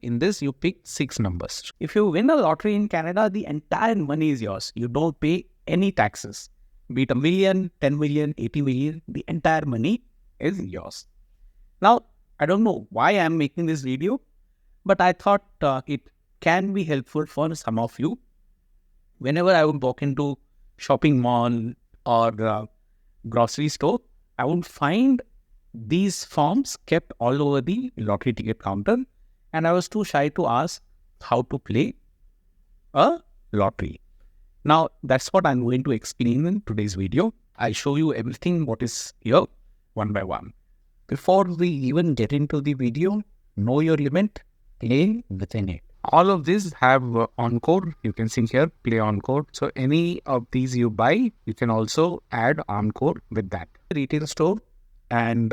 In this, you pick 6 numbers. If you win a lottery in Canada, the entire money is yours. You don't pay any taxes. Be it a million, 10 million, 80 million, the entire money is yours. Now, I don't know why I'm making this video, but I thought it can be helpful for some of you. Whenever I would walk into shopping mall or grocery store, I would find these forms kept all over the lottery ticket counter, and I was too shy to ask how to play a lottery. Now, that's what I'm going to explain in today's video. I'll show you everything what is here one by one. Before we even get into the video, know your limit, play within it. All of these have Encore. You can see here, play Encore. So any of these you buy, you can also add Encore with that. Retail store and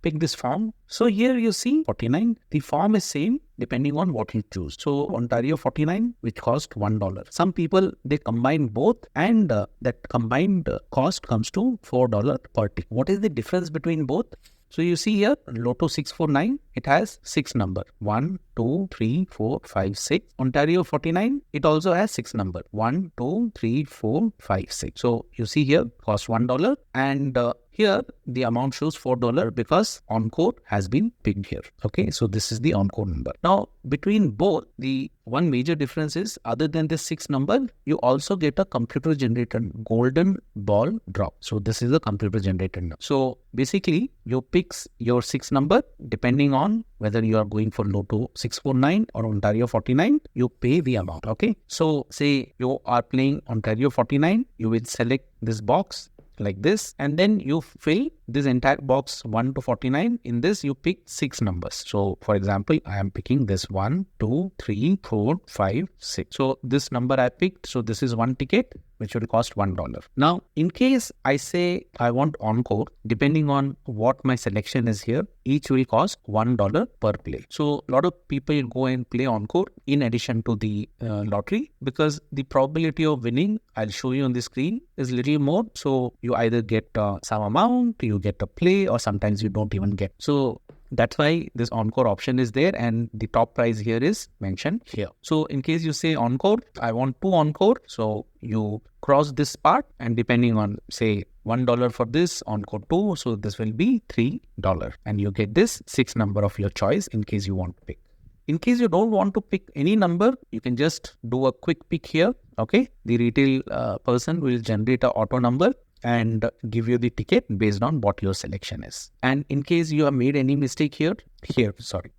pick this form. So here you see 49. The form is same depending on what you choose. So Ontario 49, which cost $1. Some people, they combine both, and that combined cost comes to $4 per ticket. What is the difference between both? So you see here, Lotto 649, it has 6 number. 1, 2, 3, 4, 5, 6. Ontario 49, it also has 6 number. 1, 2, 3, 4, 5, 6. So you see here, cost $1. And here, the amount shows $4 because Encore has been picked here. Okay, so this is the Encore number. Now, between both, the one major difference is, other than this 6 number, you also get a computer generated golden ball draw. So this is a computer generated number. So basically, you pick your 6 number depending on whether you are going for Lotto 649 or Ontario 49, you pay the amount. Okay, so say you are playing Ontario 49, you will select this box like this, and then you fill this entire box 1 to 49. In this, you pick 6 numbers. So for example, I am picking this 1, 2, 3, 4, 5, 6. So this number I picked. So this is one ticket, which will cost $1. Now, in case I say I want Encore, depending on what my selection is here, each will cost $1 per play. So a lot of people go and play Encore in addition to the lottery, because the probability of winning, I'll show you on the screen, is little more. So you either get some amount, you get a play, or sometimes you don't even get. So that's why this Encore option is there, and the top price here is mentioned here. So in case you say Encore, I want 2 Encore. So you cross this part, and depending on, say, $1 for this, Encore 2, so this will be $3. And you get this 6 number of your choice in case you want to pick. In case you don't want to pick any number, you can just do a quick pick here. Okay, the retail person will generate an auto number and give you the ticket based on what your selection is. And in case you have made any mistake here,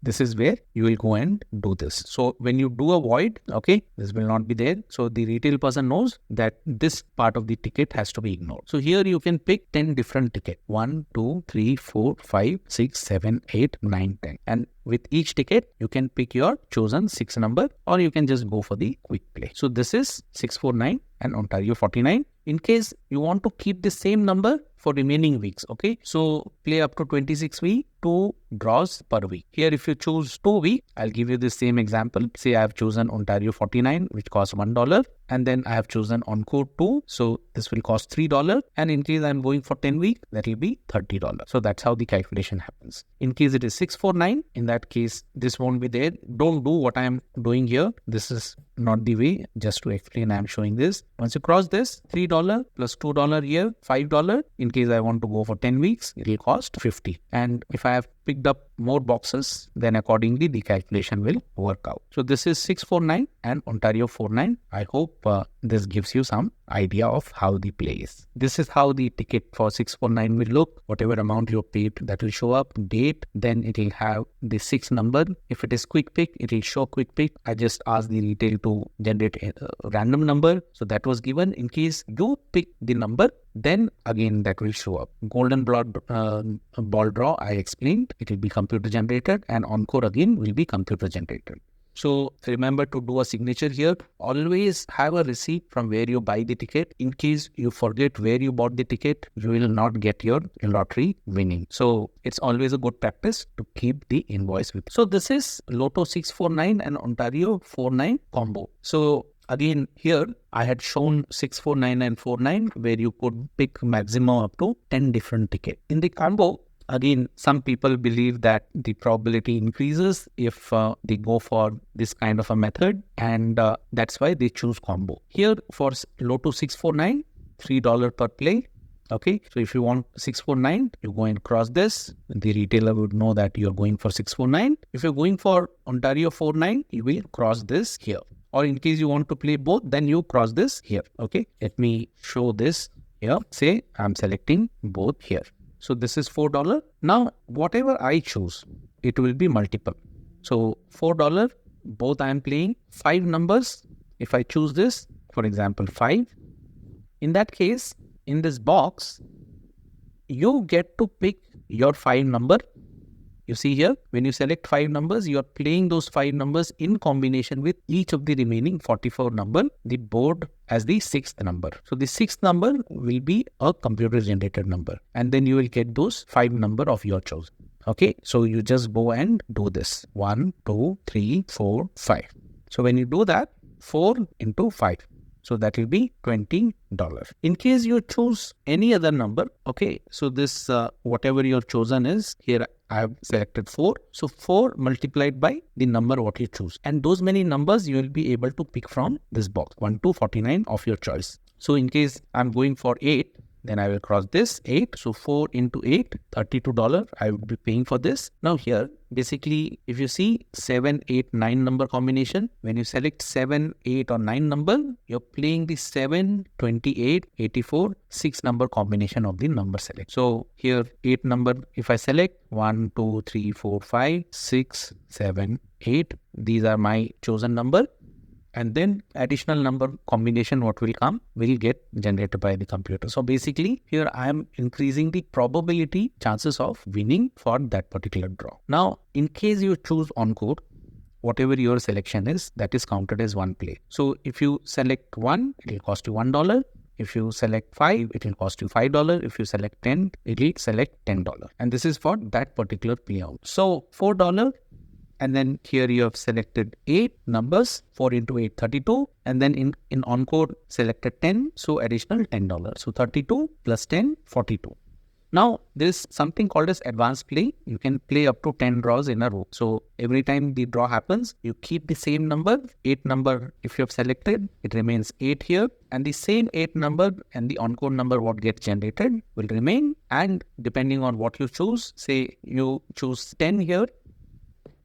this is where you will go and do this. So when you do a void, okay, this will not be there. So the retail person knows that this part of the ticket has to be ignored. So here you can pick 10 different tickets. 1, 2, 3, 4, 5, 6, 7, 8, 9, 10. And with each ticket, you can pick your chosen 6 number, or you can just go for the quick play. So this is 649 and Ontario 49. In case you want to keep the same number for remaining weeks, okay, so play up to 26 weeks, 2 draws per week. Here, if you choose 2 weeks, I'll give you the same example. Say I have chosen Ontario 49, which costs $1, and then I have chosen Encore 2, so this will cost $3. And in case I'm going for 10 weeks, that will be $30. So that's how the calculation happens. In case it is 649, in that case, this won't be there. Don't do what I am doing here. This is not the way. Just to explain, I am showing this. Once you cross this, $3 plus $2 here, $5. In case I want to go for 10 weeks, it will cost $50. And if I have picked up more boxes, then accordingly the calculation will work out. So this is 649 and Ontario 49. I hope this gives you some idea of how the play is. This is how the ticket for 649 will look. Whatever amount you paid, that will show up, date, then it will have the 6 number. If it is quick pick, it will show quick pick. I just asked the retail to generate a random number, so that was given. In case you pick the number, then again that will show up. Golden ball draw, I explained, it will be computer generated, and Encore again will be computer generated. So remember to do a signature here. Always have a receipt from where you buy the ticket. In case you forget where you bought the ticket, you will not get your lottery winning. So it's always a good practice to keep the invoice with you. So this is Lotto 649 and Ontario 49 combo. So again, here I had shown 649 and 49 where you could pick maximum up to 10 different tickets. In the combo, Again, some people believe that the probability increases if they go for this kind of a method, and that's why they choose combo. Here for Lotto 649, $3 per play. Okay, so if you want 649, you go and cross this. The retailer would know that you're going for 649. If you're going for Ontario 49, you will cross this here. Or in case you want to play both, then you cross this here. Okay, let me show this here. Say I'm selecting both here. So this is $4. Now, whatever I choose, it will be multiple. So $4, both I am playing 5 numbers. If I choose this, for example, 5, in that case, in this box, you get to pick your 5 number. You see here, when you select 5 numbers, you are playing those 5 numbers in combination with each of the remaining 44 number, the board as the 6th number. So the 6th number will be a computer generated number, and then you will get those 5 number of your choice. Okay, so you just go and do this. 1, 2, 3, 4, 5. So when you do that, 4 into 5. So that will be $20. In case you choose any other number, okay, so this whatever your chosen is, here I have selected 4. So 4 multiplied by the number what you choose. And those many numbers you will be able to pick from this box, 1 to 49 of your choice. So in case I'm going for 8, then I will cross this 8. So 4 into 8, $32. I will be paying for this. Now here, basically, if you see 7, 8, 9 number combination, when you select 7, 8 or 9 number, you're playing the 7, 28, 84, 6 number combination of the number select. So here 8 number, if I select 1, 2, 3, 4, 5, 6, 7, 8, these are my chosen number. And then additional number combination what will come will get generated by the computer. So basically here I am increasing the probability chances of winning for that particular draw. Now in case you choose Encore, whatever your selection is, that is counted as one play. So if you select 1, it will cost you $1. If you select 5, it will cost you $5. If you select 10, it will select $10. And this is for that particular payout. So $4. And then here you have selected 8 numbers, 4 into 8, 32. And then in Encore, selected 10, so additional $10. So 32 plus 10, 42. Now, there's something called as advanced play. You can play up to 10 draws in a row. So every time the draw happens, you keep the same number, 8 number. If you have selected, it remains 8 here. And the same 8 number and the Encore number what gets generated will remain. And depending on what you choose, say you choose 10 here,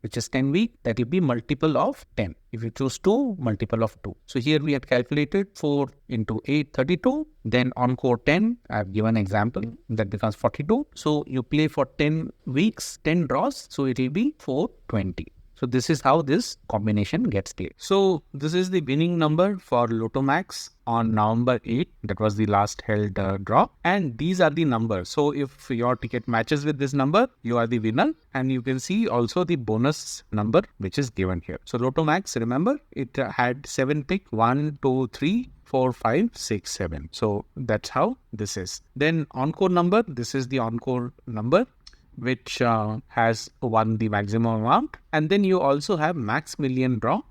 which is 10 week, that will be multiple of 10. If you choose 2, multiple of 2. So here we had calculated 4 into 8, 32. Then Encore 10, I have given an example, that becomes 42. So you play for 10 weeks, 10 draws. So it will be 420. So this is how this combination gets played. So this is the winning number for Lotto Max on November 8. That was the last held draw. And these are the numbers. So if your ticket matches with this number, you are the winner. And you can see also the bonus number which is given here. So Lotto Max, remember, it had 7 pick, 1, 2, 3, 4, 5, 6, 7. So that's how this is. Then Encore number, this is the Encore number, which has won the maximum amount. And then you also have max million draw.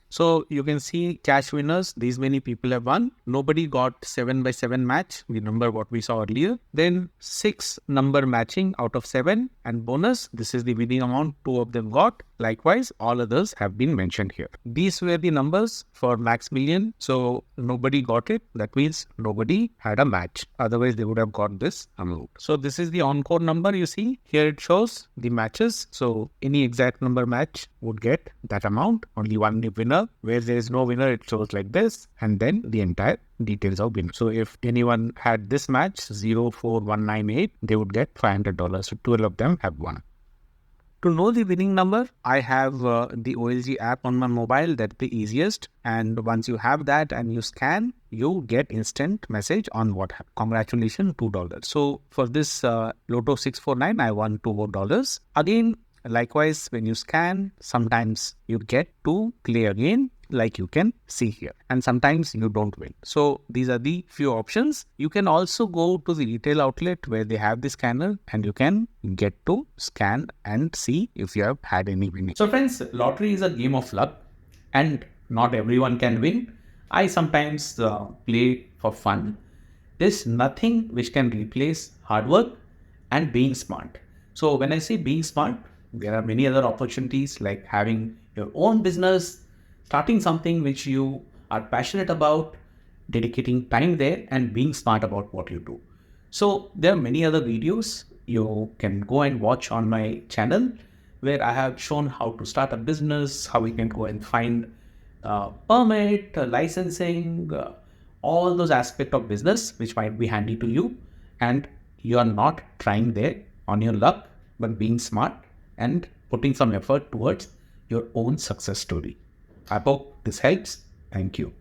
So you can see cash winners, these many people have won. Nobody got 7x7 match. Remember what we saw earlier. Then 6 number matching out of 7 and bonus. This is the winning amount 2 of them got. Likewise, all others have been mentioned here. These were the numbers for max million. So nobody got it. That means nobody had a match. Otherwise, they would have got this amount. So this is the Encore number you see. Here it shows the matches. So any exact number match would get that amount. Only one winner. Where there is no winner, it shows like this. And then the entire details of winner. So if anyone had this match, 04198, they would get $500. So 12 of them have won. To know the winning number, I have the OLG app on my mobile. That's the easiest. And once you have that and you scan, you get instant message on what happened. Congratulations, $2. So for this Lotto 649, I won $2 more. Again, likewise, when you scan, sometimes you get to play again, like you can see here. And sometimes you don't win. So these are the few options. You can also go to the retail outlet where they have the scanner and you can get to scan and see if you have had any winning. So friends, lottery is a game of luck and not everyone can win. I sometimes play for fun. There's nothing which can replace hard work and being smart. So when I say being smart, there are many other opportunities like having your own business, starting something which you are passionate about, dedicating time there and being smart about what you do. So there are many other videos you can go and watch on my channel where I have shown how to start a business, how we can go and find permit, licensing, all those aspects of business which might be handy to you, and you are not trying there on your luck, but being smart and putting some effort towards your own success story. I hope this helps. Thank you.